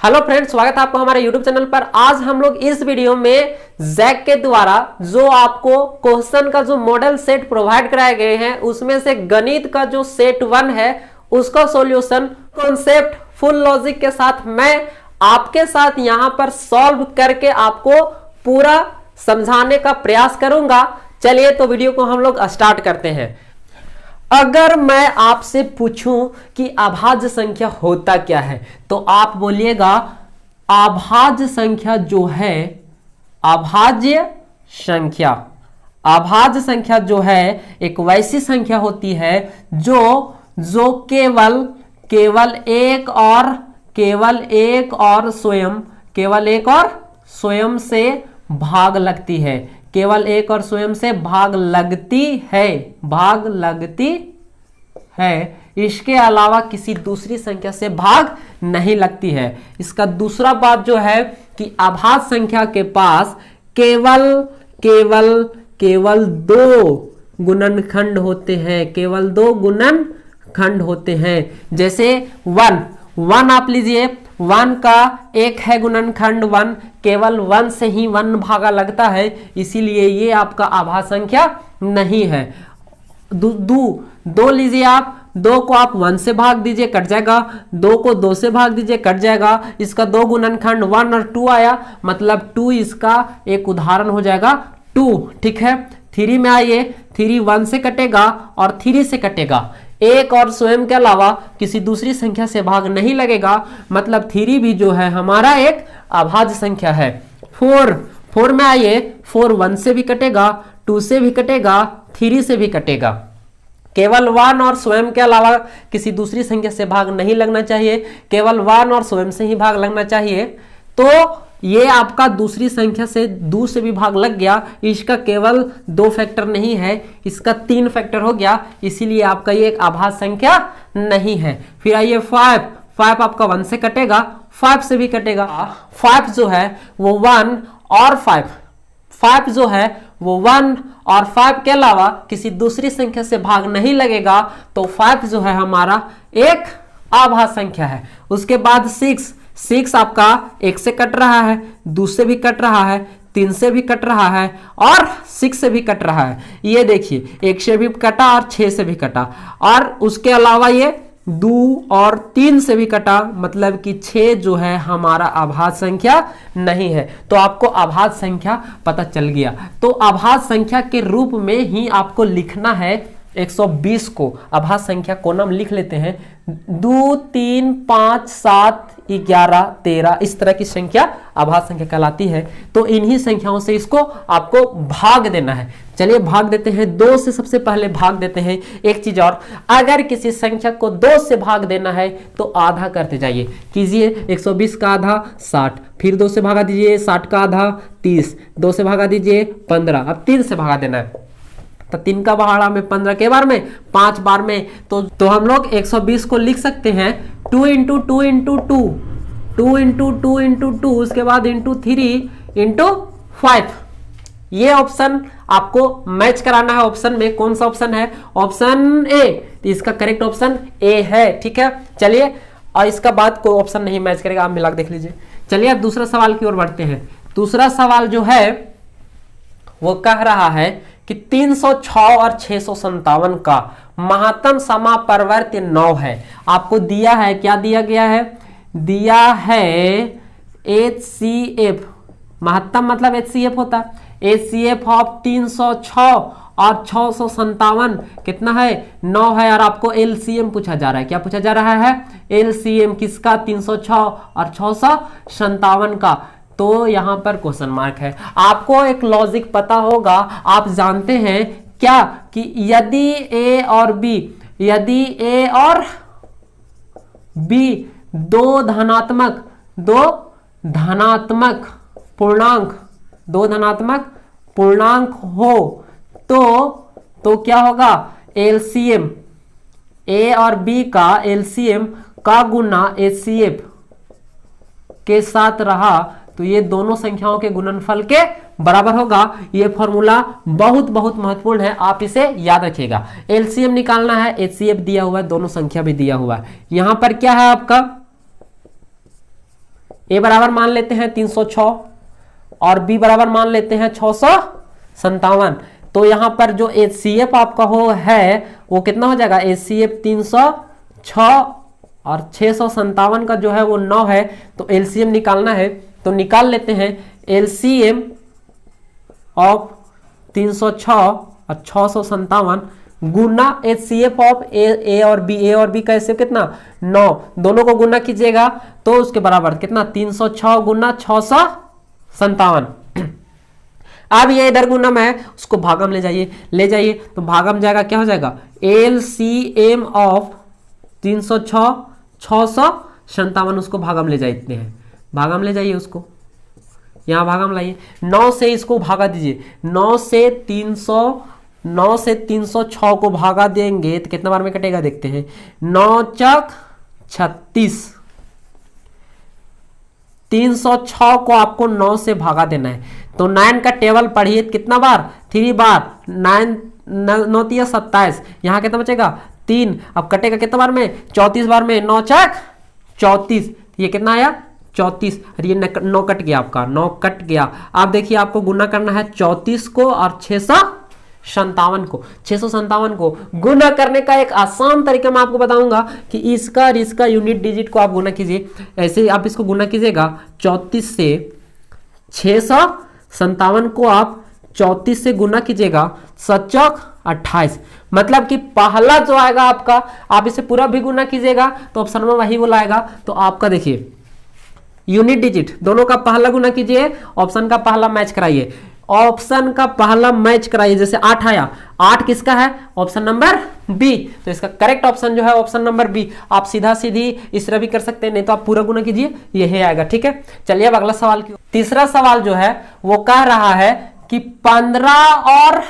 Hello friends, स्वागत है आपको हमारे YouTube चैनल पर। आज हम लोग इस वीडियो में जैक के द्वारा जो आपको क्वेश्चन का जो मॉडल सेट प्रोवाइड कराए गए हैं उसमें से गणित का जो सेट 1 है उसका सॉल्यूशन कॉन्सेप्ट फुल लॉजिक के साथ मैं आपके साथ यहां पर सॉल्व करके आपको पूरा समझाने का प्रयास करूंगा। चलिए तो वीडियो को हम लोग स्टार्ट करते हैं। अगर मैं आपसे पूछूं कि अभाज्य संख्या होता क्या है तो आप बोलिएगा अभाज्य संख्या जो है, अभाज्य संख्या जो है एक वैसी संख्या होती है जो केवल एक और स्वयं से भाग लगती है, केवल एक और स्वयं से भाग लगती है, इसके अलावा किसी दूसरी संख्या से भाग नहीं लगती है। इसका दूसरा बात जो है कि अभाज्य संख्या के पास केवल दो गुणनखंड होते हैं, केवल दो गुणनखंड होते हैं। जैसे 1 आप लीजिए, 1 का एक है गुणनखंड 1, केवल 1 से ही 1 भागा लगता है, इसीलिए ये आपका अभाज्य संख्या नहीं है। दो लीजिए आप, 2 को आप 1 से भाग दीजिए कट जाएगा, 2 को 2 से भाग दीजिए कट जाएगा, इसका दो गुणनखंड 1 और 2 आया, मतलब 2 इसका एक उदाहरण हो जाएगा 2। ठीक है, 3 में आइए, 3 1 से कटेगा और 3 से कटेगा, एक और स्वयं के अलावा किसी दूसरी संख्या से भाग नहीं लगेगा, मतलब 3 भी जो है हमारा एक अभाज्य संख्या है। 4 में आइए, 4 1 से भी कटेगा, 2 से भी कटेगा, 3 से भी कटेगा, केवल 1 और स्वयं के अलावा किसी दूसरी संख्या से भाग नहीं लगना चाहिए, केवल 1 और स्वयं से ही भाग लगना चाहिए। तो ये आपका दूसरी संख्या से 2 से भी भाग लग गया, इसका केवल 2 फैक्टर नहीं है, इसका 3 फैक्टर हो गया, इसीलिए आपका ये एक अभाज्य संख्या नहीं है। फिर आइए 5 आपका 1 से कटेगा, 5 से भी कटेगा, 5 जो है वो 1 और 5 जो है वो 1 और 5 के अलावा किसी दूसरी संख्या से भाग नहीं लगेगा, तो 5 जो है हमारा एक अभाज्य संख्या है। उसके बाद 6 आपका 1 से कट रहा है, 2 से भी कट रहा है, 3 से भी कट रहा है और 6 से भी कट रहा है। ये देखिए 1 से भी कटा और 6 से भी कटा, और उसके अलावा ये 2 और 3 से भी कटा, मतलब कि 6 जो है हमारा अभाज्य संख्या नहीं है। तो आपको अभाज्य संख्या पता चल गया। तो अभाज्य संख्या के रूप में ही आपको लिखना है 120 को। अभाज्य संख्या को नाम लिख लेते हैं 2 3 5 7 11 13, इस तरह की संख्या अभाज्य संख्या कहलाती है। तो इन्हीं संख्याओं से इसको आपको भाग देना है। चलिए भाग देते हैं, 2 से सबसे पहले भाग देते हैं। एक चीज और, अगर किसी संख्या को 2 से भाग देना है तो आधा करते जाइए, कीजिए 120 का आधा 60, फिर 2 से भागा दीजिए, 60 का आधा 30, 2 से भागा दीजिए 15, अब 3 से भागा देना है, तो 3 का पहाड़ा में 15 के बार में 5 बार में, तो हम लोग 120 को लिख सकते हैं 2 इंटू 2 इंटू 2, 2 इंटू 2 इंटू 2, उसके बाद इंटू 3 इंटू 5। ये ऑप्शन आपको मैच कराना है। ऑप्शन में कौन सा ऑप्शन है? ऑप्शन ए, तो इसका करेक्ट ऑप्शन ए है। ठीक है, चलिए, और इसका बाद कोई ऑप्शन नहीं मैच करेगा, आप मिला के देख लीजिए। चलिए अब दूसरा सवाल की ओर बढ़ते हैं। दूसरा सवाल जो है वो कह रहा है कि 306 और 657 का महत्तम समापरिवर्त्य 9 है। आपको दिया है, क्या दिया गया है? दिया है HCF, महत्तम मतलब HCF होता है, HCF ऑफ 306 और 657 कितना है? 9 है, और आपको LCM पूछा जा रहा है। क्या पूछा जा रहा है? LCM किसका? 306 और 657 का। तो यहां पर क्वेश्चन मार्क है। आपको एक लॉजिक पता होगा, आप जानते हैं क्या कि यदि A और B दो धनात्मक पूर्णांक हो तो क्या होगा? LCM A और B का LCM का गुना HCF के साथ रहा तो ये दोनों संख्याओं के गुणनफल के बराबर होगा। ये फॉर्मूला बहुत महत्वपूर्ण है, आप इसे याद रखिएगा। एलसीएम निकालना है, एचसीएफ दिया हुआ है, दोनों संख्या भी दिया हुआ है। यहां पर क्या है आपका ए बराबर मान लेते हैं 306 और बी बराबर मान लेते हैं 657। तो यहां पर जो HCF आपका हो है वो कितना हो जाएगा, HCF 306 और 657 का जो है वो 9 है। तो LCM निकालना है तो निकाल लेते हैं। LCM ऑफ 306 और 657 गुना HCF ऑफ ए और बी का HCF कितना 9, दोनों को गुना कीजिएगा तो उसके बराबर कितना 306 गुना 657। अब ये इधर गुणम है उसको भागम ले जाइए तो भागम जाएगा क्या हो जाएगा LCM ऑफ 306 657 उसको भागम ले जाते हैं, भागम ले जाइए उसको, यहां भागम लाइए 9 से इसको भागा दीजिए, 9 से 306 को भागा देंगे तो कितना बार में कटेगा देखते हैं, 9 चक 36, 306 को आपको 9 से भागा देना है तो 9 का टेबल पढ़िए कितना बार 3 बार, 9 3 27, यहां कितना बचेगा 3, अब कटेगा कितना बार में 34 बार में, 9 चक 34, ये कितना आया 34, और ये 9 कट गया आपका, 9 कट गया। आप देखिए आपको गुना करना है 34 को और 657 को गुना करने का एक आसान तरीका मैं आपको बताऊंगा कि इसका और इसका यूनिट डिजिट को आप गुना कीजिए। ऐसे आप इसको गुना कीजिएगा 34 से 657 को आप 34 से गुना कीजिएगा 7 28, मतलब कि पहला जो आएगा आपका, आप इसे पूरा भी गुना कीजिएगा तो ऑप्शन में वही बोला आएगा। तो आपका देखिए यूनिट डिजिट दोनों का पहला गुना कीजिए, ऑप्शन का पहला मैच कराइए, ऑप्शन का पहला मैच कराइए। जैसे 8 आया, 8 किसका है ऑप्शन नंबर बी, तो इसका करेक्ट ऑप्शन जो है ऑप्शन नंबर बी। आप सीधा सीधी इस तरह भी कर सकते हैं, नहीं तो आप पूरा गुना कीजिए, यही आएगा। ठीक है, चलिए अब अगला सवाल की। तीसरा सवाल जो है वो कह रहा है कि 15 और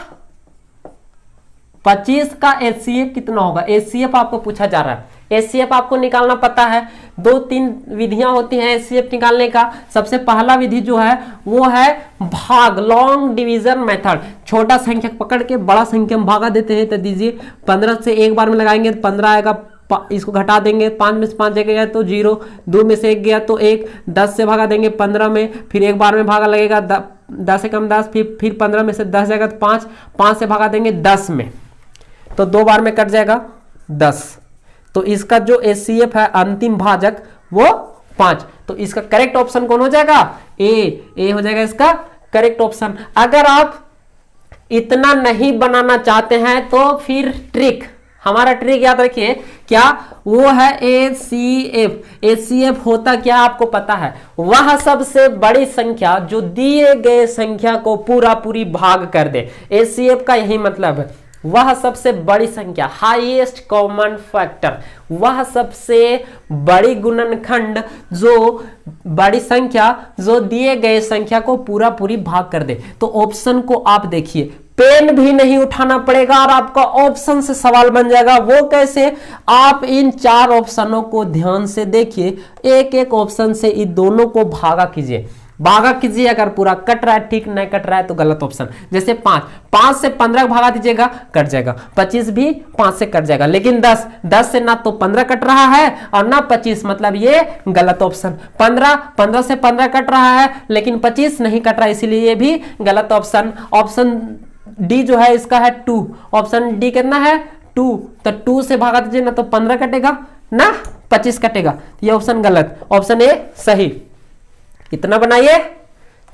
25 का HCF कितना होगा। HCF आपको पूछा जा रहा है, HCF आपको निकालना पता है, 2-3 विधियां होती हैं HCF निकालने का। सबसे पहला विधि जो है वो है भाग, लॉन्ग डिवीजन मेथड। छोटा संख्या पकड़ के बड़ा संख्या में भागा देते हैं। तो दीजिए 15 से एक बार में लगाएंगे तो 15 आएगा, इसको घटा देंगे, 5 में से 5 गया तो 0, 2 में से 1 गया तो 1, 10 से भागा देंगे 15 में, फिर एक बार में भागा लगेगा 10 से कम 10, फिर 15 में से 10 जाएगा तो 5, 5 से भागा देंगे 10 में, तो 2 बार में कट जाएगा 10। तो इसका जो HCF है अंतिम भाजक वो 5। तो इसका करेक्ट ऑप्शन कौन हो जाएगा, ए हो जाएगा इसका करेक्ट ऑप्शन। अगर आप इतना नहीं बनाना चाहते हैं तो फिर ट्रिक, हमारा ट्रिक याद रखिए क्या, वो है HCF होता क्या आपको पता है, वह सबसे बड़ी संख्या जो दिए गए संख्या को पूरी भाग कर दे। HCF का यही मतलब है, वह सबसे बड़ी संख्या, हाईएस्ट कॉमन फैक्टर, वह सबसे बड़ी गुणनखंड जो बड़ी संख्या जो दिए गए संख्या को पूरी भाग कर दे। तो ऑप्शन को आप देखिए, पेन भी नहीं उठाना पड़ेगा और आपका ऑप्शन से सवाल बन जाएगा। वो कैसे, आप इन 4 ऑप्शनों को ध्यान से देखिए, एक एक ऑप्शन से इन दोनों को भागा कीजिए, अगर पूरा कट रहा है ठीक, नहीं कट रहा है तो गलत ऑप्शन। जैसे 5 से 15 भागा दीजिएगा कट जाएगा, 25 भी 5 से कट जाएगा, लेकिन 10 से ना तो 15 कट रहा है और ना 25, मतलब ये गलत ऑप्शन। 15 से 15 कट रहा है लेकिन 25 नहीं कट रहा, इसीलिए ये भी गलत ऑप्शन। ऑप्शन डी जो है इसका है 2, ऑप्शन डी कितना है 2, तो 2 से भागा दीजिए ना तो 15 कटेगा ना 25 कटेगा, ये ऑप्शन गलत, ऑप्शन ए सही। इतना बनाइए,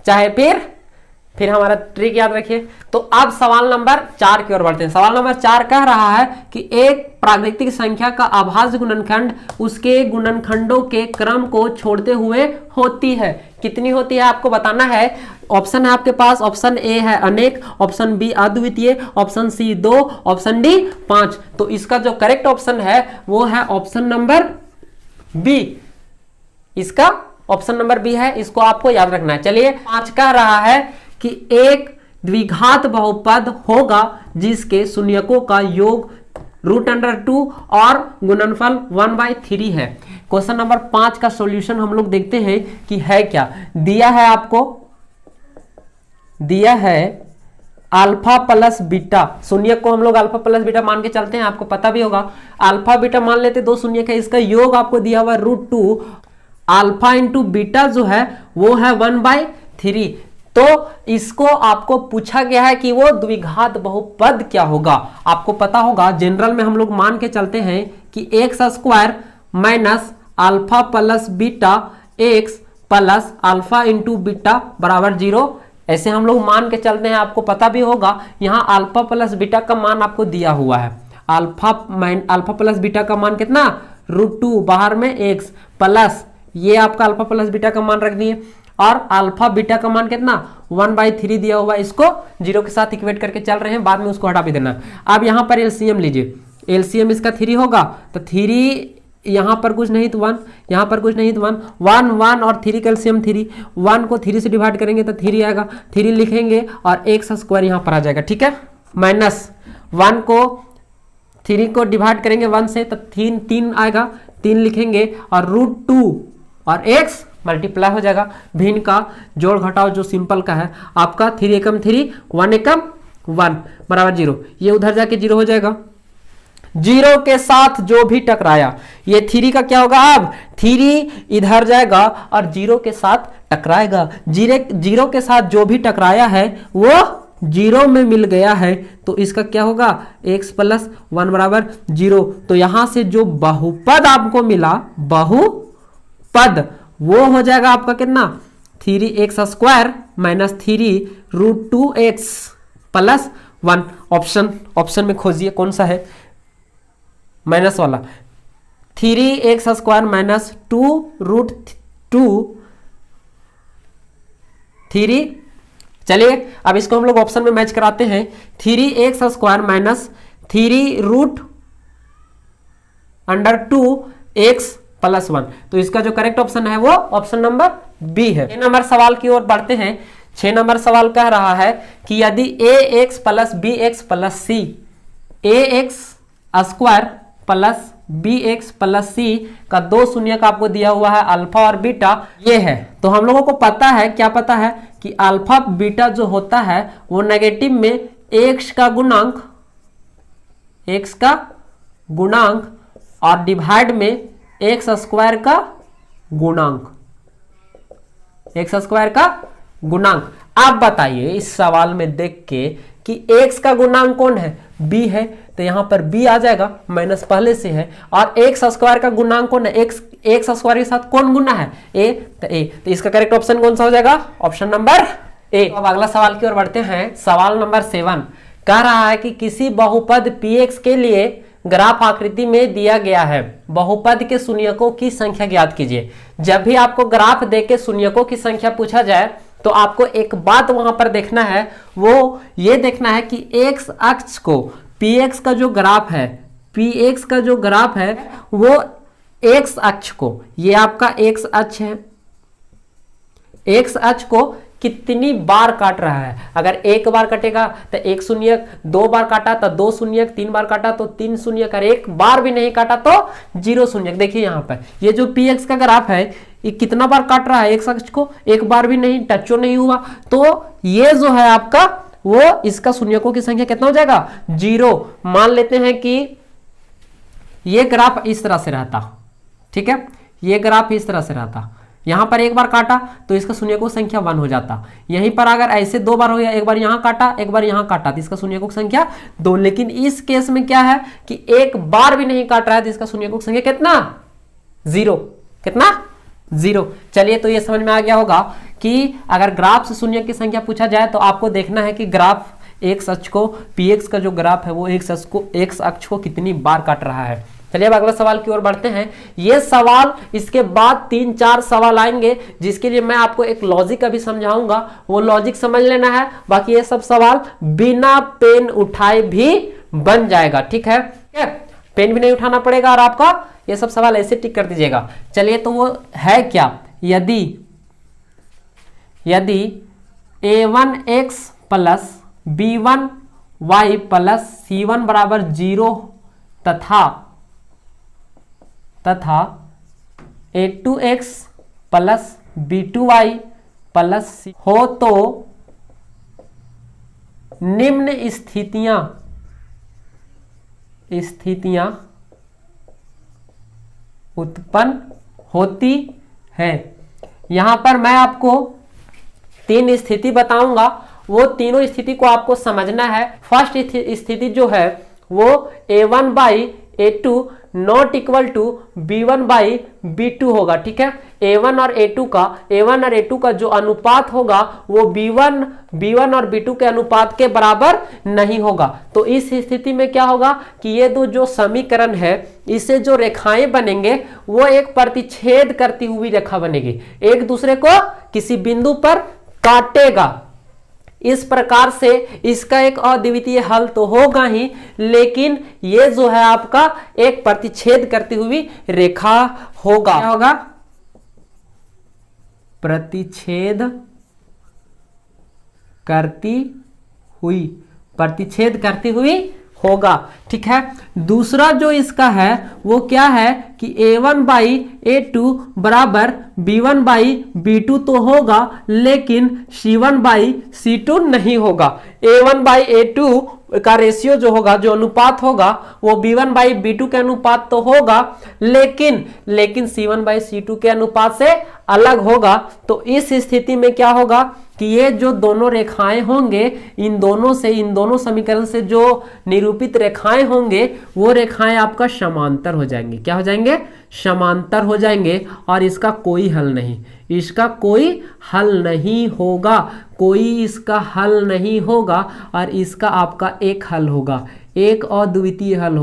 चाहे फिर हमारा ट्रिक याद रखिए। तो अब सवाल नंबर 4 की ओर बढ़ते हैं। सवाल नंबर 4 कह रहा है कि एक प्राकृतिक संख्या का अभाज्य गुणनखंड उसके गुणनखंडों के क्रम को छोड़ते हुए होती है। कितनी होती है आपको बताना है। ऑप्शन है आपके पास, ऑप्शन ए है अनेक, ऑप्शन बी अद्वितीय, ऑप्शन सी 2, ऑप्शन डी 5। तो इसका जो करेक्ट ऑप्शन है वो है ऑप्शन नंबर बी, इसका ऑप्शन नंबर बी है, इसको आपको याद रखना है। चलिए 5 कह रहा है कि एक द्विघात बहुपद होगा जिसके शून्यकों का योग √2 और गुणनफल 1/3 है। क्वेश्चन नंबर 5 का सॉल्यूशन हम लोग देखते हैं कि है क्या। दिया है आपको, दिया है अल्फा प्लस बीटा, शून्य को हम लोग अल्फा प्लस बीटा मान के चलते हैं, आपको पता भी होगा। अल्फा बीटा मान लेते, 2 शून्य का, इसका योग आपको दिया हुआ √2, अल्फा इंटू बीटा जो है वो है 1/3। तो इसको आपको पूछा गया है कि वो द्विघात बहुपद क्या होगा। आपको पता होगा जनरल में हम लोग मान के चलते हैं कि x square minus alpha plus beta x plus alpha into beta बराबर 0, ऐसे हम लोग मान के चलते हैं। आपको पता भी होगा यहाँ अल्फा प्लस बीटा का मान आपको दिया हुआ है। अल्फा प्लस बीटा का मान कितना, √2, बाहर में एक्स प्लस ये आपका अल्फा प्लस बीटा का मान रख दिए, और अल्फा बीटा का मान कितना 1/3 दिया हुआ, इसको 0 के साथ इक्वेट करके चल रहे हैं, बाद में उसको हटा भी देना। अब यहाँ पर एलसीएम लीजिए, एलसीएम इसका 3 होगा, तो 3 यहाँ पर कुछ नहीं तो 1, यहाँ पर कुछ नहीं तो 1, 1 1 और 3 कैल्शियम 3, 1 को 3 से डिवाइड करेंगे तो 3 आएगा, 3 लिखेंगे और एक्स स्क्वायर यहाँ पर आ जाएगा, ठीक है। माइनस 1 को 3 को डिवाइड करेंगे 1 से तो 3 आएगा, 3 लिखेंगे और √2 और x मल्टीप्लाई हो जाएगा। भिन्न का जोड़ घटाओ जो सिंपल का है आपका 3 एकम 3, 1 एकम 1 बराबर 0, ये उधर जाके 0 हो जाएगा। 0 के साथ जो भी टकराया, ये 3 का क्या होगा, अब 3 इधर जाएगा और 0 के साथ टकराएगा। 0 के साथ जो भी टकराया है वो 0 में मिल गया है, तो इसका क्या होगा, x प्लस 1 बराबर 0। तो यहां से जो बहुपद आपको मिला, बहुपद, वो हो जाएगा आपका कितना, 3x square minus 3√2x plus 1। Option में खोजिए कौन सा है, माइनस वाला, 3x स्क्वायर माइनस 2√2 3। चलिए अब इसको हम लोग ऑप्शन में मैच कराते हैं, 3x square minus 3√2x plus 1। तो इसका जो करेक्ट ऑप्शन है वो ऑप्शन नंबर बी है। 6 नंबर सवाल की ओर बढ़ते हैं। 6 नंबर सवाल कह रहा है कि यदि ax plus bx plus c, ax square plus bx plus c का 2 शून्यक आपको दिया हुआ है, अल्फा और बीटा ये है, तो हम लोगों को पता है, क्या पता है कि अल्फा बीटा जो होता है वो नेगेटिव में x का गुणांक और डिवाइड में एक्स स्क्वायर का गुणांक। आप बताइए इस सवाल में देख के कि x का गुणांक कौन है, b है, तो यहां पर b आ जाएगा, माइनस पहले से है, और एक्स स्क्वायर का गुणांक कौन है, एक्स स्क्वायर के साथ कौन गुना है, a, तो इसका करेक्ट ऑप्शन कौन सा हो जाएगा, ऑप्शन नंबर ए। अब अगला सवाल की ओर बढ़ते हैं। सवाल नंबर 7 कह रहा है कि किसी बहुपद px के लिए ग्राफ आकृति में दिया गया है, बहुपद के शून्यकों की संख्या ज्ञात कीजिए। जब भी आपको ग्राफ देके शून्यकों की संख्या पूछा जाए तो आपको एक बात वहां पर देखना है, वो ये देखना है कि एक्स अक्ष को px का जो ग्राफ है वो एक्स अक्ष को, ये आपका एक्स अक्ष है, एक्स अक्ष को कितनी बार काट रहा है। अगर एक बार कटेगा तो 1 शून्यक, 2 बार काटा तो 2 शून्यक, 3 बार काटा तो 3 शून्यक, और 1 बार भी नहीं काटा तो 0 शून्यक। देखिए यहाँ पर ये जो px का ग्राफ है ये कितना बार काट रहा है, एक्स अक्ष को, एक बार भी नहीं, टचो नहीं हुआ, तो ये जो है आपका वो इसका शून्यकों की संख्या कितना हो जाएगा, 0। मान लेते हैं कि ये ग्राफ इस तरह से रहता, ठीक है, ये ग्राफ इस तरह से रहता, यहां पर एक बार काटा तो इसका शून्यकों संख्या 1 हो जाता। यहीं पर अगर ऐसे 2 बार हो गया, एक बार यहां काटा एक बार यहां काटा, तो इसका शून्यकों संख्या 2। लेकिन इस केस में क्या है कि एक बार भी नहीं काट रहा है, तो इसका शून्यकों संख्या कितना, 0। कितना, 0। चलिए तो ये समझ में आ गया होगा कि अगर ग्राफ से शून्य की संख्या पूछा जाए तो आपको देखना है कि ग्राफ एक्स अक्ष को, px का जो ग्राफ है वो एक्स अक्ष को कितनी बार काट रहा है। चलिए अब अगला सवाल की ओर बढ़ते हैं। ये सवाल, इसके बाद 3-4 सवाल आएंगे जिसके लिए मैं आपको एक लॉजिक अभी समझाऊंगा, वो लॉजिक समझ लेना है। बाकी ये सब सवाल बिना पेन उठाए भी बन जाएगा, ठीक है, पेन भी नहीं उठाना पड़ेगा और आपका ये सब सवाल ऐसे टिक कर दीजिएगा। चलिए तो वो है क्या, यदि a1x plus b1y plus c1 बराबर 0 तथा a2x plus b2y plus c हो तो निम्न स्थितियां उत्पन्न होती है। यहां पर मैं आपको 3 स्थिति बताऊंगा, वो तीनों स्थिति को आपको समझना है। फर्स्ट स्थिति जो है वो a1 by a2 not equal to b1 by b2 होगा, ठीक है। a1 और a2 का जो अनुपात होगा वो b1 और b2 के अनुपात के बराबर नहीं होगा। तो इस स्थिति में क्या होगा कि ये दो जो समीकरण है, इससे जो रेखाएं बनेंगे वो एक प्रतिच्छेद करती हुई रेखा बनेगी, एक दूसरे को किसी बिंदु पर काटेगा। इस प्रकार से इसका एक अद्वितीय हल तो होगा ही, लेकिन ये जो है आपका एक प्रतिच्छेद करती हुई रेखा होगा। क्या होगा? प्रतिच्छेद करती हुई होगा, ठीक है। दूसरा जो इसका है वो क्या है कि a1 बाई a2 बराबर b1 बाई b2 तो होगा, लेकिन c1 बाई c2 नहीं होगा। a1 बाई a2 का रेशियो जो होगा, जो अनुपात होगा, वो b1 बाई b2 के अनुपात तो होगा, लेकिन c1 बाई c2 के अनुपात से अलग होगा। तो इस स्थिति में क्या होगा कि ये जो दोनों रेखाएं होंगे, इन दोनों समीकरण से जो निरूपित रेखाएं होंगे वो रेखाएं आपका समांतर हो जाएंगे। क्या हो जाएंगे? समांतर हो जाएंगे, और इसका कोई हल नहीं होगा, और इसका आपका एक हल होगा, एक अद्वितीय हल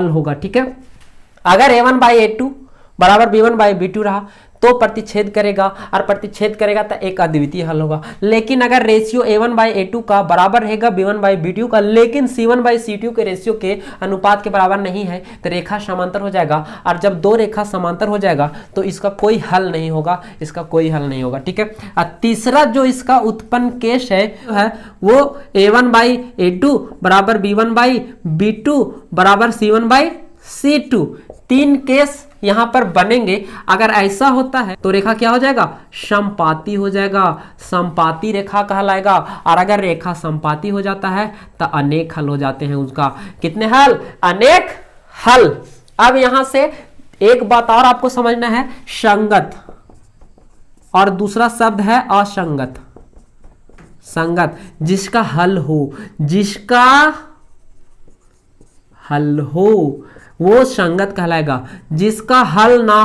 होगा, ठीक है। अगर a1 बाई a2 बराबर b1 बाई b2 रहा तो प्रतिच्छेद करेगा, और प्रतिच्छेद करेगा तो एक अद्वितीय हल होगा। लेकिन अगर रेशियो a1 बाई a2 का बराबर रहेगा b1 बाई b2 का, लेकिन c1 बाई c2 के रेशियो के अनुपात के बराबर नहीं है, तो रेखा समांतर हो जाएगा। और जब दो रेखा समांतर हो जाएगा तो इसका कोई हल नहीं होगा, ठीक है। और तीसरा जो इसका उत्पन्न केस है वो a1 बाई a2 बराबर b1 बाई b2 बराबर c1 बाई c2। 3 केस यहां पर बनेंगे। अगर ऐसा होता है तो रेखा क्या हो जाएगा? समपाती हो जाएगा, समपाती रेखा कहलाएगा। और अगर रेखा समपाती हो जाता है तो अनेक हल हो जाते हैं उसका। कितने हल? अनेक हल। अब यहां से एक बात और आपको समझना है, संगत, और दूसरा शब्द है असंगत। संगत जिसका हल हो वो संगत कहलाएगा, जिसका हल ना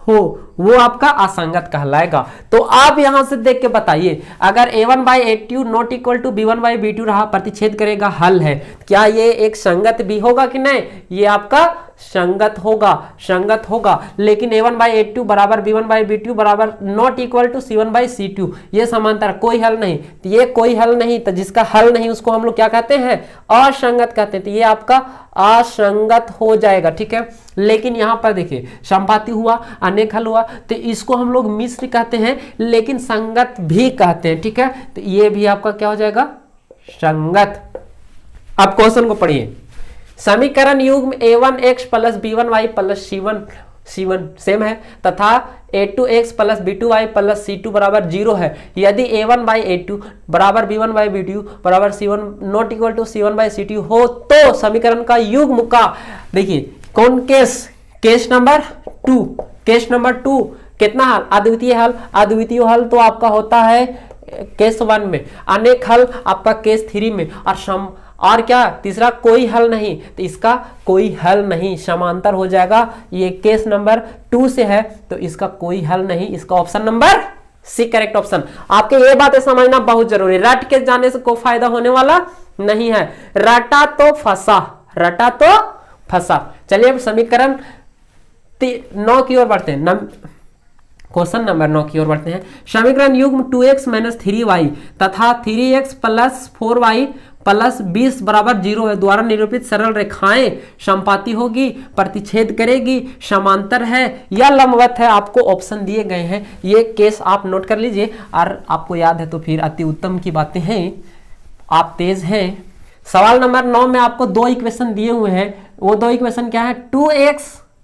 हो वो आपका असंगत कहलाएगा। तो आप यहां से देख के बताइए, अगर a1 by a2 not equal to b1 by b2 रहा, प्रतिच्छेद करेगा, हल है, क्या ये एक संगत भी होगा कि नहीं? ये आपका संगत होगा। लेकिन a1 बाई a2 बराबर b1 बाई b2 बराबर not equal to c1 by c2, ये समांतर, कोई हल नहीं। तो ये कोई हल नहीं, तो जिसका हल नहीं उसको हम लोग क्या कहते हैं? असंगत कहते हैं। तो ये आपका असंगत हो जाएगा, ठीक है। लेकिन यहां पर देखिए, संपाती हुआ, अनेक हल हुआ, तो इसको हम लोग मिश्र कहते हैं, लेकिन संगत भी कहते हैं, ठीक है। तो ये भी आपका क्या हो जाएगा? संगत। अब क्वेश्चन को पढ़िए। समीकरण युग्म a1x plus b1y plus c1 same है, तथा a2x plus b2y plus c2 बराबर 0 है। यदि a1 बाई a2 बराबर b1 बाई b2 बराबर c1 not equal to c1 by c2 हो तो समीकरण का युग्म का, देखिए कौन केस नंबर 2 कितना हल? अद्वितीय हल तो आपका होता है केस 1 में, अनेक हल आपका केस 3 में, और क्या तीसरा? कोई हल नहीं। तो इसका कोई हल नहीं, समांतर हो जाएगा। ये केस नंबर 2 से है, तो इसका कोई हल नहीं। इसका option number C correct option. आपके ये बातें समझना बहुत जरूरी, रट के जाने से कोई फायदा होने वाला नहीं है। रटा तो फंसा। चलिए अब समीकरण 9 की ओर बढ़ते हैं, क्वेश्चन नंबर 9 की ओर बढ़ते हैं। समीकरण युग्म 2x माइनस 3y तथा 3x प्लस 4y प्लस 20 बराबर 0 है द्वारा निरूपित सरल रेखाएं समपाती होगी, प्रतिच्छेद करेगी, समांतर है या लंबवत है। आपको ऑप्शन दिए गए हैं, ये केस आप नोट कर लीजिए, और आपको याद है तो फिर अति उत्तम की बातें हैं, आप तेज हैं। सवाल नंबर 9 में आपको 2 इक्वेशन दिए हुए हैं। वो 2 इक्वेशन क्या है? 2x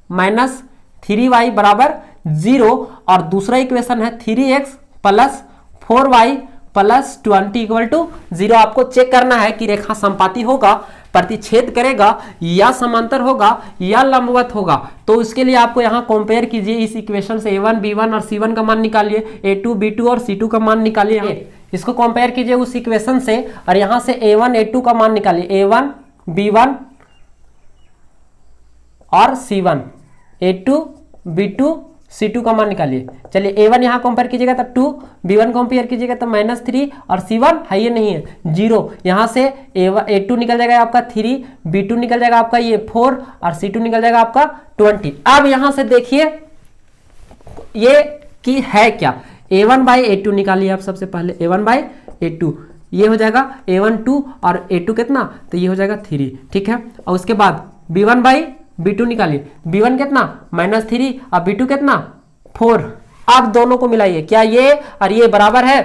माइनस 3y बराबर 0, और दूसरा इक्वेशन है 3x plus 4y plus 20 equal to 0। आपको चेक करना है कि रेखा समपाती होगा प्रतिच्छेद करेगा या समांतर होगा या लंबवत होगा। तो इसके लिए आपको यहाँ कंपेयर कीजिए इस इक्वेशन से A1 B1 और C1 का मान निकालिए, A2 B2 और C2 का मान निकालिए। इसको कंपेयर कीजिए उस इक्वेशन से और यहाँ से A1 A2 का मान निकालिए, A1 B1 और C1, A2 B2 C2 का मान निकालिए। चलिए A1 यहाँ कंपेयर कीजिएगा तो 2, B1 कंपेयर कीजिएगा तो -3 और C1 है ये नहीं है 0। यहाँ से A2 निकल जाएगा आपका 3, B2 निकल जाएगा आपका ये 4 और C2 निकल जाएगा आपका 20। अब यहाँ से देखिए ये कि है क्या, A1 बाई A2 निकालिए आप सबसे पहले, A1 बाई A2 ये हो जाएगा A1 2 और A2 कितना, तो ये हो जाएगा 3, ठीक है। और उसके बाद B1 बाई B2 निकालिए, B1 कितना -3 और B2 कितना 4। अब दोनों को मिलाइए, क्या ये और ये बराबर है,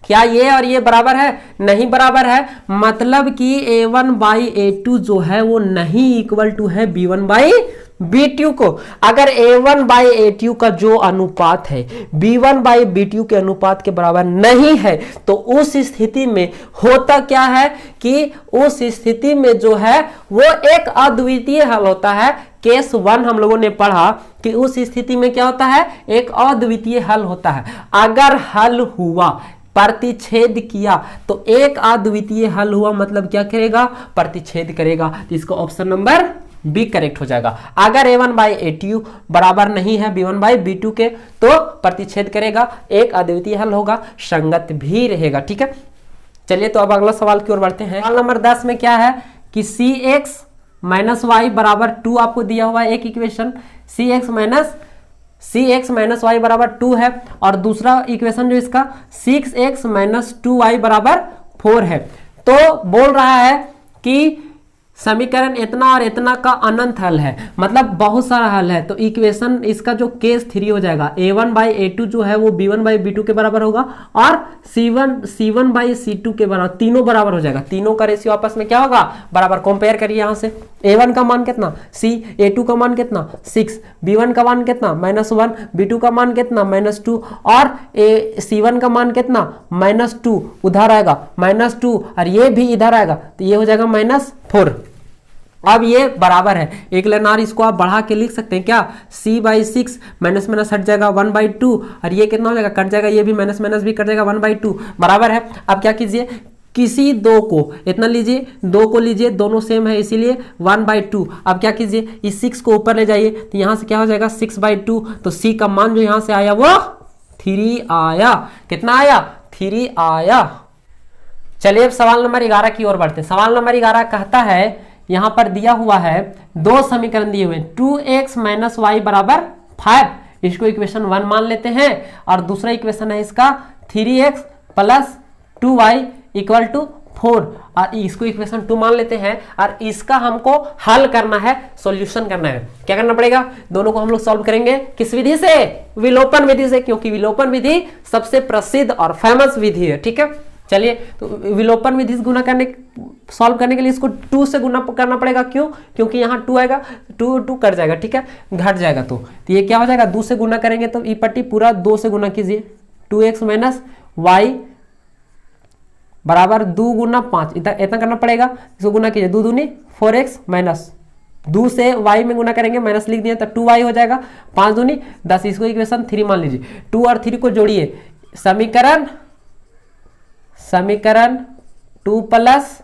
क्या ये और ये बराबर है, नहीं बराबर है, मतलब कि A1 बाई A2 जो है वो नहीं इक्वल टू है B1 बाई B2 को। अगर A1 बाई A2 का जो अनुपात है B1 बाई B2 के अनुपात के बराबर नहीं है तो उस स्थिति में होता क्या है कि उस स्थिति में जो है वो एक अद्वितीय हल होता है। केस 1 हम लोगों ने पढ़ा कि उस स्थिति में क्या होता है, एक अद्वितीय हल होता है। अगर हल हुआ, प्रतिच्छेद किया तो एक अद्वितीय हल हुआ, मतलब क्या करेगा, प्रतिच्छेद करेगा। तो इसका ऑप्शन नंबर बी करेक्ट हो जाएगा। अगर A1 बाई A2 बराबर नहीं है B1 बाई B2 के तो प्रतिच्छेद करेगा, एक अद्वितीय हल होगा, संगत भी रहेगा, ठीक है। चलिए तो अब अगला सवाल की ओर बढ़ते हैं। सवाल नंबर 10 में क्या है कि cx माइनस वाई बराबर 2 आपको दिया हुआ है एक इक्वेशन, cx माइनस वाई बराबर 2 है और दूसरा इक्वेशन जो इसका 6x माइनस 2y बराबर 4 है। तो बोल रहा है कि समीकरण इतना और इतना का अनंत हल है, मतलब बहुत सारा हल है। तो इक्वेशन इसका जो केस 3 हो जाएगा, A1 बाई A2 जो है वो B1 बाई B2 के बराबर होगा और C1 बाई C2 के बराबर, तीनों बराबर हो जाएगा। तीनों का रेशियो आपस में क्या होगा, बराबर। कंपेयर करिए यहाँ से, A1 का मान कितना C, A2 का मान कितना 6, B1 का मान कितना -1, B2 का मान कितना -2 और C1 का मान कितना -2, उधर आएगा -2 और ये भी इधर आएगा तो ये हो जाएगा -4। अब ये बराबर है, एक लेनार इसको आप बढ़ा के लिख सकते हैं क्या, c बाई 6 माइनस माइनस हट जाएगा 1/2 और ये कितना हो जाएगा, कट जाएगा, ये भी माइनस माइनस भी कट जाएगा 1/2 बराबर है। अब क्या कीजिए, किसी दो को इतना लीजिए, दो को लीजिए, दोनों सेम है इसीलिए 1/2। अब क्या कीजिए, इस 6 को ऊपर ले जाइए तो यहाँ से क्या हो जाएगा 6/2, तो c का मान जो यहाँ से आया वो 3 आया। कितना आया, 3 आया। चलिए अब सवाल नंबर 11 की ओर बढ़ते हैं। सवाल नंबर 11 कहता है, यहां पर दिया हुआ है दो समीकरण दिए हुए हैं, 2x माइनस वाई बराबर 5, इसको इक्वेशन 1 मान लेते हैं और दूसरा इक्वेशन है इसका 3x plus 2y equal to 4 और इसको इक्वेशन 2 मान लेते हैं और इसका हमको हल करना है, सॉल्यूशन करना है। क्या करना पड़ेगा, दोनों को हम लोग सॉल्व करेंगे किस विधि से, विलोपन विधि से, क्योंकि विलोपन विधि सबसे प्रसिद्ध और फेमस विधि है, ठीक है। चलिए तो विलोपन विधि से गुना करने, सॉल्व करने के लिए इसको 2 से गुना करना पड़ेगा। क्यों, क्योंकि यहाँ 2 आएगा, 2 कट जाएगा, ठीक है, घट जाएगा। तो ये क्या हो जाएगा, 2 से गुना करेंगे तो ई पट्टी पूरा 2 से गुना कीजिए, 2x माइनस वाई बराबर 2 गुना 5, इतना करना पड़ेगा। इसको गुना कीजिए, 2 दूनी 4x माइनस 2 से y में गुना करेंगे, माइनस लिख दिए तो 2y हो जाएगा, 5 दूनी 10, इसको इक्वेशन 3 मान लीजिए। 2 और 3 को जोड़िए, समीकरण 2 प्लस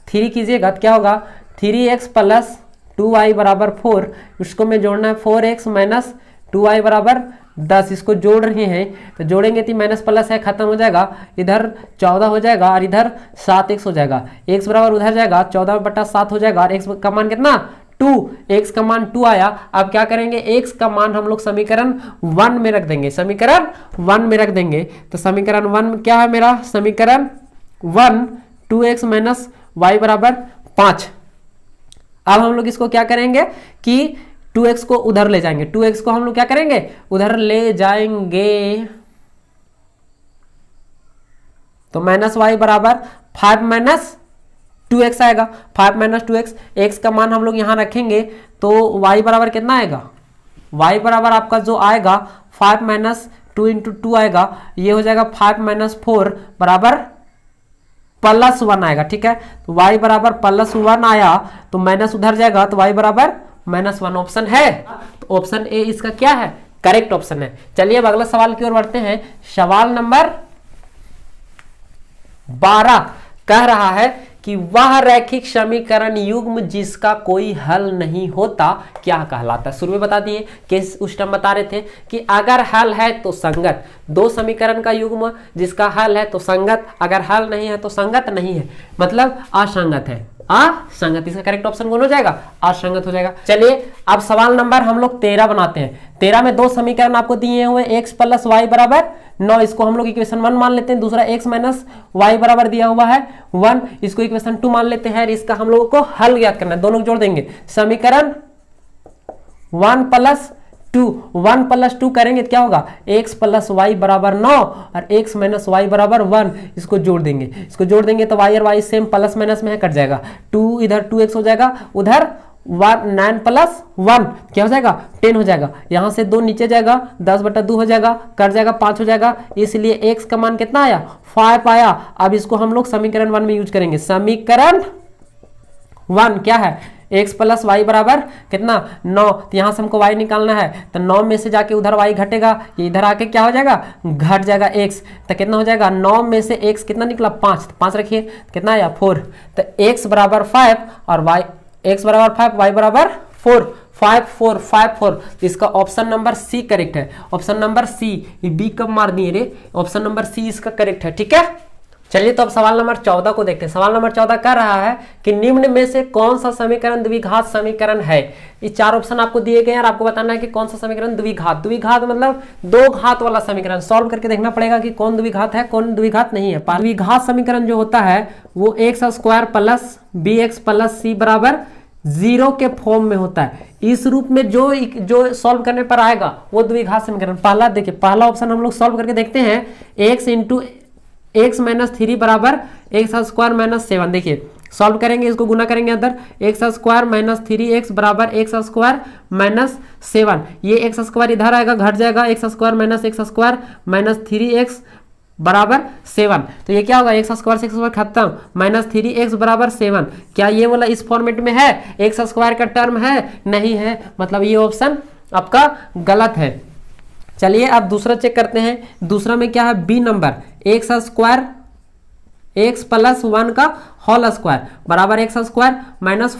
3 कीजिएगा तो क्या होगा, 3x प्लस 2y बराबर 4, उसको में जोड़ना है 4x माइनस 2y बराबर 10, इसको जोड़ रहे हैं तो जोड़ेंगे तो माइनस प्लस है, खत्म हो जाएगा, इधर 14 हो जाएगा और इधर 7x हो जाएगा, x बराबर उधर जाएगा 14/7 हो जाएगा और x का मान कितना 2, x का मान 2 आया। अब क्या करेंगे, x का मान हम लोग समीकरण 1 में रख देंगे, समीकरण 1 में रख देंगे। तो समीकरण 1 क्या है मेरा, समीकरण 1 2x माइनस वाई बराबर 5। अब हम लोग इसको क्या करेंगे कि 2x को उधर ले जाएंगे, 2x को हम लोग क्या करेंगे, उधर ले जाएंगे, तो माइनस वाई बराबर 5 माइनस 2x आएगा, 5 माइनस 2x, x का मान हम लोग यहाँ रखेंगे तो y बराबर कितना आएगा, y बराबर आपका जो आएगा 5 माइनस 2 इंटू 2 आएगा, ये हो जाएगा 5 माइनस 4 बराबर +1 आएगा, ठीक है। तो y बराबर +1 आया तो माइनस उधर जाएगा तो y बराबर -1 ऑप्शन है। तो ऑप्शन ए इसका क्या है, करेक्ट ऑप्शन है। चलिए अब अगला सवाल की ओर बढ़ते हैं। सवाल नंबर 12 कह रहा है कि वह रैखिक समीकरण युग्म जिसका कोई हल नहीं होता क्या कहलाता है। शुरू में बता दिए कि उस टाइम बता रहे थे कि अगर हल है तो संगत, दो समीकरण का युग्म जिसका हल है तो संगत, अगर हल नहीं है तो संगत नहीं है, मतलब असंगत है, असंगत। इसका करेक्ट ऑप्शन कौन हो जाएगा, असंगत हो जाएगा। चलिए अब सवाल नंबर हम लोग 13 बनाते हैं। 13 में दो समीकरण आपको दिए हुए x + y बराबर 9, इसको हम लोग इक्वेशन 1 मान लेते हैं। दूसरा x - y बराबर दिया हुआ है 1, इसको इक्वेशन 2 मान लेते हैं। इसका हम लोगों को हल ज्ञात करना है, दोनों जोड़ देंगे। समीकरण 1 + 2, 1 + 2 करेंगे तो क्या होगा, x + y बराबर 9 और x - y बराबर 1, इसको जोड़ देंगे। इसको जोड़ देंगे तो y और y सेम प्लस माइनस में है, कट जाएगा। 2 इधर 2x हो जाएगा, उधर 9 + 1 क्या हो जाएगा, 10 हो जाएगा। यहां से 2 नीचे जाएगा, 10/2 हो जाएगा, कट जाएगा, 5 हो जाएगा। इसलिए x का मान कितना आया, 5 आया। अब इसको हम लोग समीकरण 1 में यूज करेंगे। समीकरण 1 क्या है, x + y बराबर कितना 9, तो यहां से हमको y निकालना है। तो 9 में से जाके उधर y घटेगा, ये इधर आके क्या हो जाएगा, घट जाएगा x। तो कितना हो जाएगा, 9 में से x कितना निकला 5, तो 5 रखिए, कितना आया 4। तो x बराबर 5 और y, x बराबर 5, y बराबर 4, 5 4 5 4। इसका ऑप्शन नंबर सी करेक्ट है। ऑप्शन नंबर सी, ये बी कब मार दिए रे, ऑप्शन नंबर सी इसका करेक्ट है, ठीक है। चलिए तो अब सवाल नंबर 14 को देखते हैं। सवाल नंबर 14 कह रहा है कि निम्न में से कौन सा समीकरण द्विघात समीकरण है। ये 4 ऑप्शन आपको दिए गए हैं और आपको बताना है कि कौन सा समीकरण द्विघात, द्विघात मतलब दो घात वाला समीकरण। सॉल्व करके देखना पड़ेगा कि कौन द्विघात है कौन द्विघात नहीं है। द्विघात समीकरण जो होता है वो x² + bx + c बराबर 0 के फॉर्म में होता है। इस रूप में जो सॉल्व करने पर आएगा वो द्विघात समीकरण। पहला देखिए, पहला ऑप्शन हम लोग सॉल्व करके देखते हैं। x × x - 3 बराबर x² - 7। देखिए सॉल्व करेंगे, इसको गुना करेंगे अंदर, x² - 3x बराबर x² - 7। ये x² इधर आएगा, घट जाएगा, x² - x² - 3x बराबर 7। तो ये क्या होगा, x² से x² खत्म, -3x बराबर 7। क्या ये वाला इस फॉर्मेट में है, x² का टर्म है, नहीं है, मतलब ये ऑप्शन आपका गलत है। चलिए अब दूसरा चेक करते हैं। दूसरा में क्या है, बी नंबर, x² x + 1 का होल स्क्वायर बराबर x² -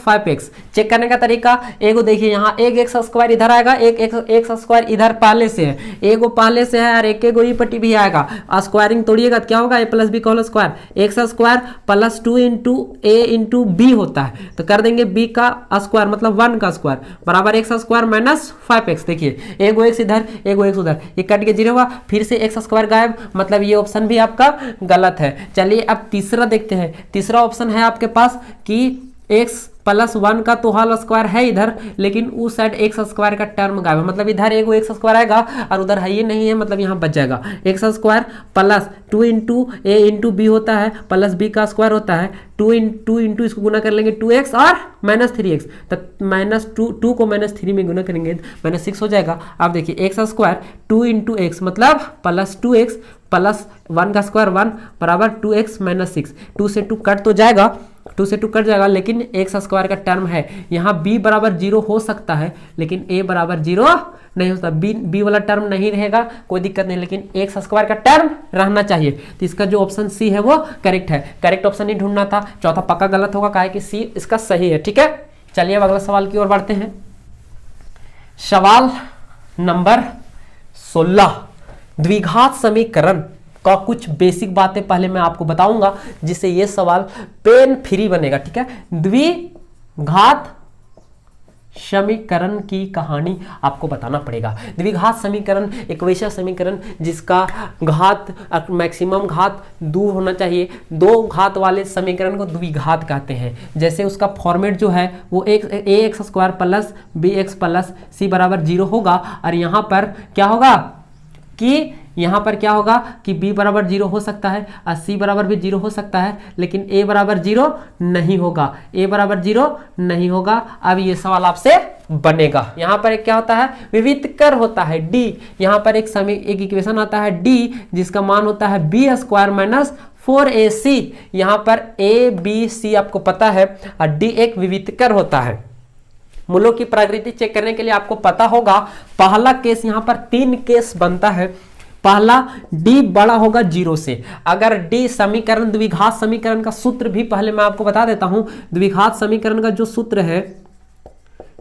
5x। चेक करने का तरीका, एगो देखिए यहाँ एक x² इधर आएगा, एक x² इधर पहले से है, एगो पहले से है और एक एगो ई पट्टी भी आएगा। स्क्वायरिंग तोड़िएगा तो क्या होगा, a + b का whole square, x² + 2 × a × b होता है। तो कर देंगे b का स्क्वायर मतलब 1 का स्क्वायर बराबर x² - 5x। देखिए एगो x इधर एगो x उधर, ये कट के 0 हुआ, फिर से x² गायब, मतलब ये ऑप्शन भी आपका गलत है। चलिए अब तीसरा देखते हैं। तीसरा ऑप्शन है आपके पास कि x + 1 का तो होल स्क्वायर है इधर, लेकिन उस साइड x² का टर्म गायब है, मतलब इधर एगो x² आएगा और उधर है ये नहीं है, मतलब यहाँ बच जाएगा। x² + 2 × a × b होता है प्लस b का स्क्वायर होता है, 2 × इसको गुना कर लेंगे 2x और -3x। तो -2 को -3 में गुना करेंगे -6 हो जाएगा। अब देखिए x² 2 × x मतलब +2x + 1 का स्क्वायर 1 बराबर 2x - 6। 2 से 2 कट तो जाएगा, 2 से 2 कट जाएगा, लेकिन x² का टर्म है। यहाँ b बराबर 0 हो सकता है लेकिन a बराबर 0 नहीं होता। b वाला टर्म नहीं रहेगा, कोई दिक्कत नहीं, लेकिन x² का टर्म रहना चाहिए। तो इसका जो ऑप्शन सी है वो करेक्ट है। करेक्ट ऑप्शन ही ढूंढना था, चौथा पक्का गलत होगा, काहे कि सी इसका सही है, ठीक है। चलिए अब अगला सवाल की ओर बढ़ते हैं। सवाल नंबर 16, द्विघात समीकरण का कुछ बेसिक बातें पहले मैं आपको बताऊंगा जिससे ये सवाल पेन फ्री बनेगा, ठीक है। द्विघात समीकरण की कहानी आपको बताना पड़ेगा। द्विघात समीकरण एक वैसा समीकरण जिसका घात मैक्सिमम घात 2 होना चाहिए। दो घात वाले समीकरण को द्विघात कहते हैं। जैसे उसका फॉर्मेट जो है वो ax² + bx + c बराबर 0 होगा, और यहाँ पर क्या होगा कि b बराबर 0 हो सकता है और c बराबर भी 0 हो सकता है, लेकिन a बराबर 0 नहीं होगा, a बराबर 0 नहीं होगा। अब ये सवाल आपसे बनेगा। यहाँ पर एक क्या होता है, विविधकर होता है d। यहाँ पर एक इक्वेशन आता है d जिसका मान होता है b² - 4ac, यहां पर a b c आपको पता है और d एक विविधकर होता है। मूलों की प्रकृति चेक करने के लिए आपको पता होगा, पहला केस यहां पर 3 केस बनता है। पहला d बड़ा होगा 0 से। अगर d समीकरण, द्विघात समीकरण का सूत्र भी पहले मैं आपको बता देता हूं। द्विघात समीकरण का जो सूत्र है,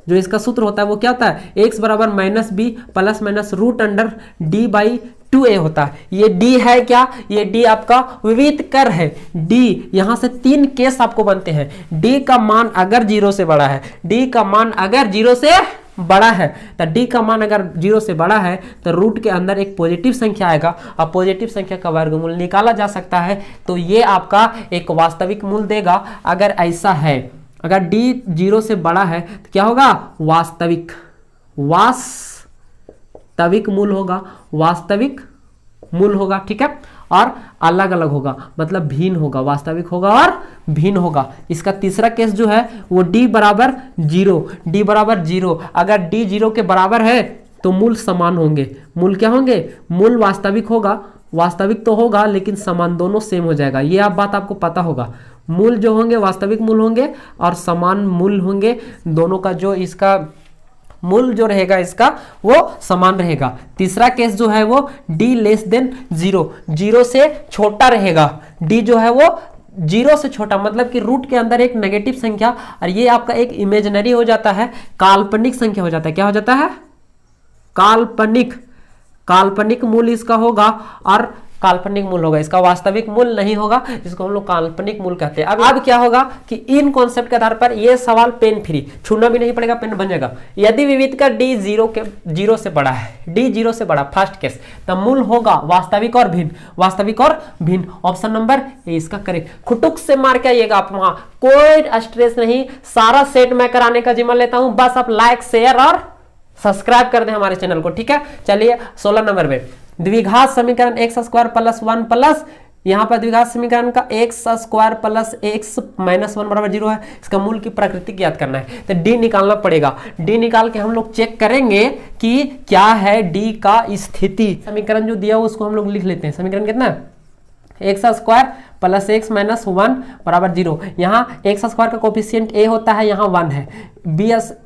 जो इसका सूत्र होता है वो क्या होता है, x बराबर minus b plus minus root under d by 2a होता है। ये d है क्या, ये d आपका विविधकर है। d यहां से 3 केस आपको बनते हैं। d का मान अगर 0 से बड़ा है, d का मान अगर 0 से बड़ा है, तो d का मान अगर 0 से बड़ा है तो रूट के अंदर एक पॉजिटिव संख्या आएगा और पॉजिटिव संख्या का वर्गमूल निकाला जा सकता है। तो ये आपका एक वास्तविक मूल देगा। अगर ऐसा है, अगर d 0 से बड़ा है तो क्या होगा, वास्तविक मूल होगा, वास्तविक मूल होगा, ठीक है। और अलग अलग होगा मतलब भिन्न होगा, वास्तविक होगा और भिन्न होगा। इसका तीसरा केस जो है वो d बराबर 0, d बराबर 0। अगर d 0 के बराबर है तो मूल समान होंगे। मूल क्या होंगे, मूल वास्तविक होगा, वास्तविक तो होगा लेकिन समान, दोनों सेम हो जाएगा। ये आप बात आपको पता होगा, मूल जो होंगे वास्तविक मूल होंगे और समान मूल होंगे। दोनों का जो इसका मूल जो रहेगा इसका वो समान रहेगा। तीसरा केस जो है वो d लेस देन 0, 0 से छोटा रहेगा। d जो है वो 0 से छोटा मतलब कि रूट के अंदर एक नेगेटिव संख्या, और ये आपका एक इमेजिनरी हो जाता है, काल्पनिक संख्या हो जाता है। क्या हो जाता है, काल्पनिक मूल इसका होगा और काल्पनिक मूल होगा, इसका वास्तविक मूल नहीं होगा, इसको हम लोग काल्पनिक मूल कहते हैं। अब क्या होगा कि इन कॉन्सेप्ट के आधार पर ये सवाल पेन फ्री, छूना भी नहीं पड़ेगा, पेन बन जाएगा। यदि विविधकर d 0 से बड़ा है, d 0 से बड़ा फर्स्ट केस, तब मूल होगा वास्तविक और भिन्न, वास्तविक और भिन्न। ऑप्शन नंबर ए इसका करेक्ट। खुटुक से मार के आइएगा आप, वहां कोई स्ट्रेस नहीं, सारा सेट मैं कराने का जिम्मा लेता हूं। बस आप लाइक शेयर और सब्सक्राइब कर दें हमारे चैनल को, ठीक है। चलिए 16 नंबर पे द्विघात समीकरण x स्क्वायर प्लस 1 प्लस, यहां पर द्विघात समीकरण का x square plus x minus 1 बराबर 0 है। इसका मूल की प्रकृति ज्ञात करना है तो d निकालना पड़ेगा। d निकाल के हम लोग चेक करेंगे कि क्या है d का स्थिति। समीकरण जो दिया उसको हम लोग लिख लेते हैं। समीकरण कितना है, x square plus x minus 1 बराबर 0। यहाँ x स्क्वायर का कोफिशिएंट a होता है, यहाँ 1 है।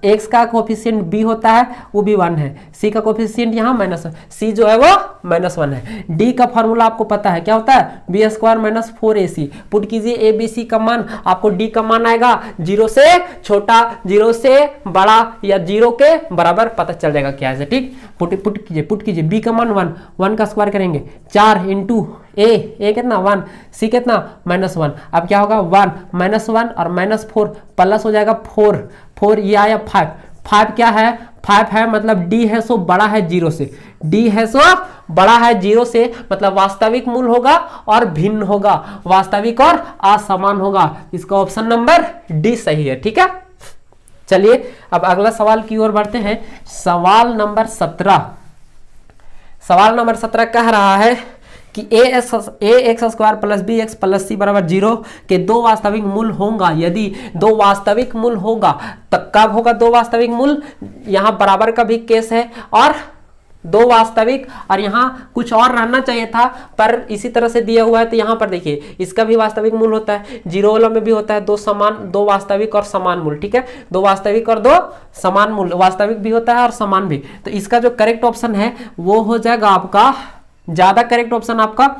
x का कोफिशिएंट b होता है, वो भी 1 है। c का कोफिशिएंट यहाँ माइनस, c जो है वो माइनस 1 है। d का फॉर्मूला आपको पता है, क्या होता है, b square minus 4ac। Put कीजिए a b c का मान, आपको d का मान आएगा 0 से छोटा, 0 से बड़ा या 0 के बराबर, पता चल जाएगा क्या है, ठीक। पुट कीजिए b का मान 1 का स्क्वायर करेंगे 4 इंटू a कितना 1, c कितना -1। अब क्या होगा 1 -1 और -4 प्लस हो जाएगा 4 ये आया 5 क्या है, 5 है मतलब d है सो बड़ा है 0 से, d है सो बड़ा है 0 से, मतलब वास्तविक मूल होगा और भिन्न होगा, वास्तविक और असमान होगा। इसका ऑप्शन नंबर डी सही है, ठीक है। चलिए अब अगला सवाल की ओर बढ़ते हैं। सवाल नंबर 17 कह रहा है कि ax square plus B X plus C बराबर 0 के 2 वास्तविक मूल होगा। यदि 2 वास्तविक मूल होगा तब कब होगा 2 वास्तविक मूल, यहाँ बराबर का भी केस है और 2 वास्तविक, और यहाँ कुछ और रहना चाहिए था पर इसी तरह से दिया हुआ है। तो यहाँ पर देखिए इसका भी वास्तविक मूल होता है, 0 वाला में भी होता है 2 वास्तविक और समान मूल, ठीक है। 2 वास्तविक और 2 समान मूल, वास्तविक भी होता है और समान भी। तो इसका जो करेक्ट ऑप्शन है वो हो जाएगा आपका, ज्यादा करेक्ट ऑप्शन आपका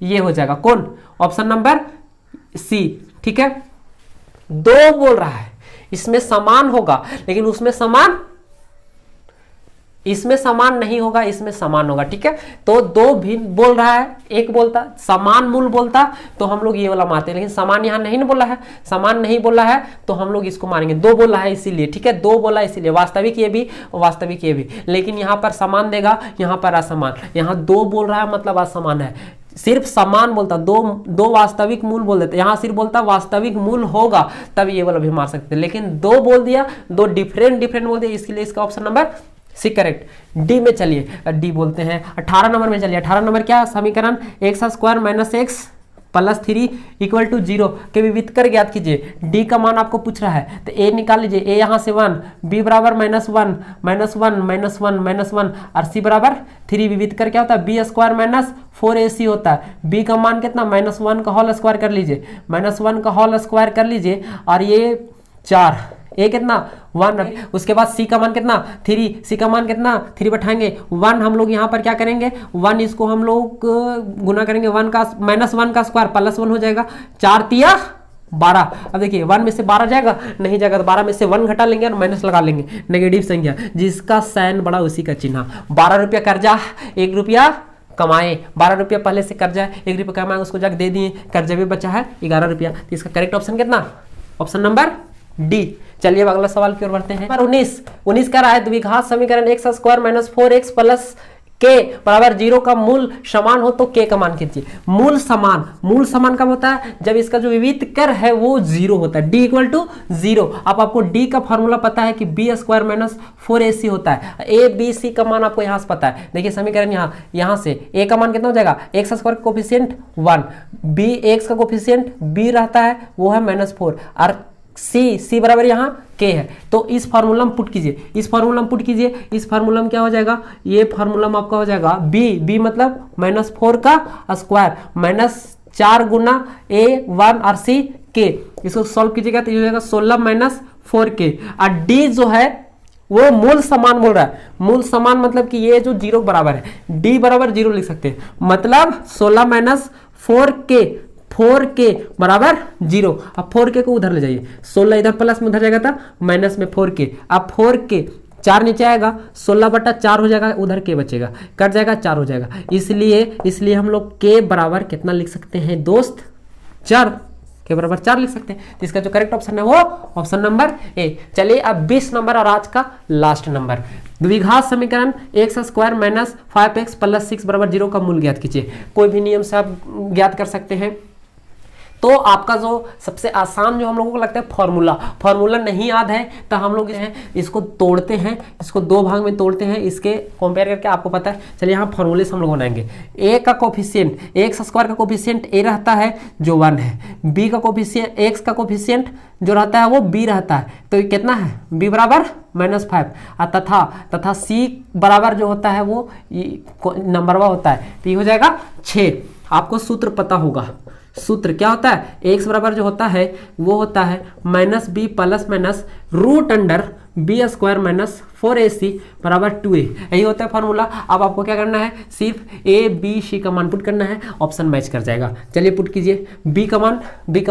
ये हो जाएगा, कौन, ऑप्शन नंबर सी, ठीक है। 2 बोल रहा है, इसमें समान होगा लेकिन इसमें समान नहीं होगा, इसमें समान होगा, ठीक है। तो 2 भी बोल रहा है, एक बोलता समान मूल बोलता तो हम लोग ये वाला मारते हैं, लेकिन समान यहाँ नहीं बोला है, समान नहीं बोला है तो हम लोग इसको मारेंगे। 2 बोला है इसीलिए, ठीक है, 2 बोला इसीलिए, वास्तविक ये भी वास्तविक ये भी, लेकिन यहाँ पर समान देगा, यहाँ पर असमान। यहाँ 2 बोल रहा है मतलब असमान है, सिर्फ समान बोलता, 2 वास्तविक मूल बोल देते, यहाँ सिर्फ बोलता वास्तविक मूल होगा तब ये वाला भी मार सकते, लेकिन 2 बोल दिया, 2 डिफरेंट बोल दिया, इसके लिए इसका option number C correct. D में चलिए, डी बोलते हैं 18 नंबर में। चलिए 18 नंबर क्या, समीकरण x square minus x plus 3 equal to 0 के विविध कर ज्ञात कीजिए। डी का मान आपको पूछ रहा है तो ए निकाल लीजिए, ए यहाँ से 1, बी बराबर -1 -1 -1 -1 और सी बराबर 3। विविध कर क्या होता है, बी स्क्वायर माइनस 4ac होता है। बी का मान कितना, -1 का होल स्क्वायर कर लीजिए, -1 का होल स्क्वायर कर लीजिए और ये 4, ए कितना 1। उसके बाद सी का मान कितना 3, सी का मान कितना 3 बैठाएंगे 1, हम लोग यहाँ पर क्या करेंगे 1, इसको हम लोग गुना करेंगे 1 का -1 का स्क्वायर +1 हो जाएगा, 4 तिया 12। अब देखिए 1 में से 12 जाएगा, नहीं जाएगा तो 12 में से 1 घटा लेंगे और माइनस लगा लेंगे, नेगेटिव संख्या जिसका साइन बड़ा उसी का चिन्ह। 12 रुपया कर्जा 1 रुपया कमाए, 12 रुपया पहले से कर्जा 1 रुपया कमाए, उसको जाकर दे दिए, कर्जा भी बचा है 11 रुपया। तो इसका करेक्ट ऑप्शन कितना, ऑप्शन नंबर डी। चलिए अब अगला सवाल की ओर बढ़ते हैं। 19 का रहा है द्विघात समीकरण x square minus 4x plus के बराबर 0 का मूल समान हो तो के का मान कीजिए। मूल समान कब होता है, जब इसका जो विविध कर है वो 0 होता है, d इक्वल टू 0। अब आपको d का फॉर्मूला पता है कि बी स्क्वायर माइनस 4ac होता है, ए बी सी का मान आपको यहाँ से पता है। देखिए समीकरण यहाँ से a का मान कितना हो जाएगा, x स्क्वायर का कोफिशिएंट 1, b x का कोफिशिएंट b रहता है वो है -4 और सी बराबर यहाँ के है। तो इस फार्मूला में पुट कीजिए, इस फार्मूला में क्या हो जाएगा, ये फार्मूला में आपका हो जाएगा बी मतलब -4 का स्क्वायर -4 गुना a1 और c के। इसको सॉल्व कीजिएगा तो ये हो जाएगा 16 -4 के। और डी जो है वो मूल समान बोल रहा है, मूल समान मतलब कि ये जो 0 बराबर है, डी बराबर 0 लिख सकते हैं, मतलब 16 4 के बराबर 0। अब 4 को उधर ले जाइए, 16 इधर प्लस में उधर जाएगा था माइनस में 4 अब 4 4 नीचे आएगा, 16/4 हो जाएगा, उधर के बचेगा, कट जाएगा 4 हो जाएगा। इसलिए हम लोग के बराबर कितना लिख सकते हैं दोस्त, 4 के बराबर 4 लिख सकते हैं। तो इसका जो करेक्ट ऑप्शन है वो ऑप्शन नंबर ए। चलिए अब 20 नंबर और आज का लास्ट नंबर, द्विघात समीकरण x square minus 5x plus 6 बराबर 0 का मूल ज्ञात कीजिए। कोई भी नियम से आप ज्ञात कर सकते हैं। तो आपका जो सबसे आसान जो हम लोगों को लगता है फॉर्मूला नहीं याद है तो हम लोग इसको तोड़ते हैं, इसको 2 भाग में तोड़ते हैं, इसके कंपेयर करके आपको पता है। चलिए यहाँ फॉर्मूले से हम लोग बनाएंगे। ए का कोफिशिएंट एक्स स्क्वायर का कोफिशिएंट ए रहता है जो 1 है, बी का कोफिशिएंट एक्स का कोफिशिएंट जो रहता है वो बी रहता है, तो ये कितना है बी बराबर -5 तथा सी बराबर जो होता है वो नंबरवा होता है, तो ये हो जाएगा 6। आपको सूत्र पता होगा, सूत्र क्या होता है, x बराबर जो होता है वो होता है -b plus minus root under b square minus 4ac बराबर 2a, यही होता है फॉर्मूला। अब आपको क्या करना है, सिर्फ a b c का मान पुट करना है, ऑप्शन मैच कर जाएगा। चलिए पुट कीजिए, b का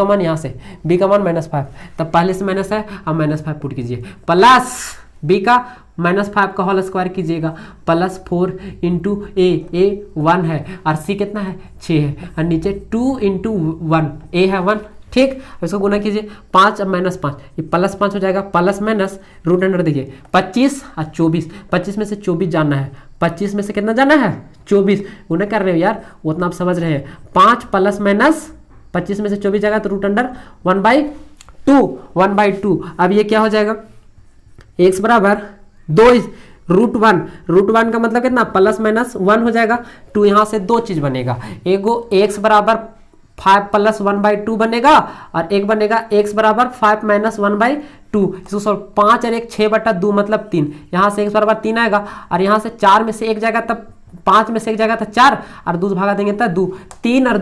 मान यहाँ से b का मान -5, तब पहले से माइनस है, अब -5 पुट कीजिए, प्लस b का -5 का होल स्क्वायर कीजिएगा, +4 इंटू ए 1 है और c कितना है 6 है, और नीचे 2 इंटू 1 a है 1, ठीक। इसको गुना कीजिए, 5 अब -5 ये +5 हो जाएगा, प्लस माइनस रूट अंडर देखिए 25 और 24, 25 में से 24 जाना है, 25 में से कितना जाना है 24, गुना कर रहे हो यार उतना आप समझ रहे हैं। 5 प्लस माइनस 25 में से 24 जाएगा तो रूट अंडर 1/2। अब ये क्या हो जाएगा, x बराबर 2 रूट वन का मतलब कितना +-1 हो जाएगा, 2 यहाँ से 2 चीज बनेगा, एगो x बराबर 5 + 1/2 बनेगा और एक बनेगा x बराबर 5 - 1/2। इसको 5 और 1 6/2 मतलब 3, यहाँ से x बराबर 3 आएगा और यहाँ से 4 में से 1 जाएगा तब 5 में से 1 जाएगा तो 4 और 2 भागा देंगे तब 2, 3 और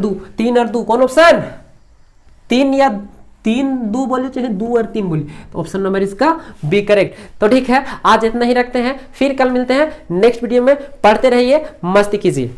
2 कौन ऑप्शन, 3 या 3 बोलिए चाहे 2 और 3 बोलिए, तो ऑप्शन नंबर इसका बी करेक्ट। तो ठीक है, आज इतना ही रखते हैं, फिर कल मिलते हैं नेक्स्ट वीडियो में। पढ़ते रहिए, मस्ती कीजिए।